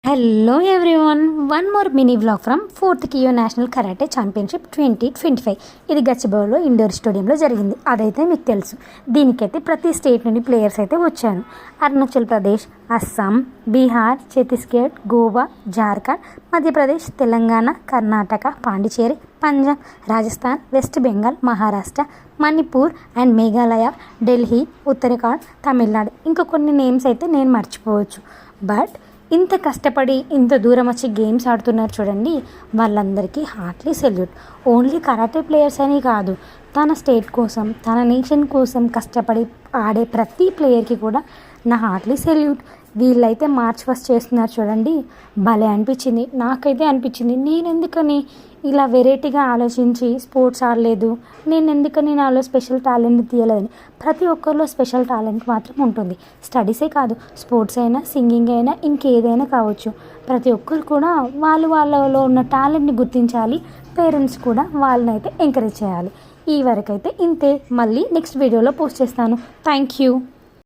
Hello everyone, one more mini vlog from 4th Kio national karate championship 2025. ఇది గచ్చిబౌలిలో indoor స్టేడియంలో జరిగింది. అదైతే మీకు తెలుసు. దీనికైతే ప్రతి స్టేట్ నుండి ప్లేయర్స్ అయితే వచ్చారు. అరుణాచల్ ప్రదేశ్, అస్సాం, బీహార్, ఛత్తీస్గఢ్, గోవా, జార్ఖండ్, మధ్యప్రదేశ్, తెలంగాణ, కర్ణాటక, పాండిచేరి, పంజాబ్, రాజస్థాన్, వెస్ట్ బెంగాల్, మహారాష్ట్ర, మణిపూర్ అండ్ మేఘాలయ, ఢిల్లీ, ఉత్తరాఖండ్, తమిళనాడు, ఇంకా కొన్ని నేమ్స్ అయితే నేను మర్చిపోవచ్చు. బట్ ఇంత కష్టపడి ఇంత దూరం వచ్చి గేమ్స్ ఆడుతున్నారు చూడండి, వాళ్ళందరికీ heartly salute. Only karate players అని కాదు, తన స్టేట్ కోసం, తన నేషన్ కోసం కష్టపడి ఆడే ప్రతి ప్లేయర్కి కూడా నా హార్ట్లీ సెల్యూట్. వీళ్ళైతే మార్చ్ ఫస్ట్ చేస్తున్నారు చూడండి, భలే అనిపించింది. నాకైతే అనిపించింది, నేను ఎందుకని ఇలా వెరైటీగా ఆలోచించి స్పోర్ట్స్ ఆడలేదు, నేను ఎందుకని నాలో స్పెషల్ టాలెంట్ తీయలేదని. ప్రతి ఒక్కరిలో స్పెషల్ టాలెంట్ మాత్రం ఉంటుంది. స్టడీసే కాదు, స్పోర్ట్స్ అయినా, సింగింగ్ అయినా, ఇంకేదైనా కావచ్చు. ప్రతి ఒక్కరు కూడా వాళ్ళలో ఉన్న టాలెంట్ని గుర్తించాలి. పేరెంట్స్ కూడా వాళ్ళని అయితే ఎంకరేజ్ చేయాలి. ఈ వరకైతే ఇంతే. మళ్ళీ నెక్స్ట్ వీడియోలో పోస్ట్ చేస్తాను. Thank you.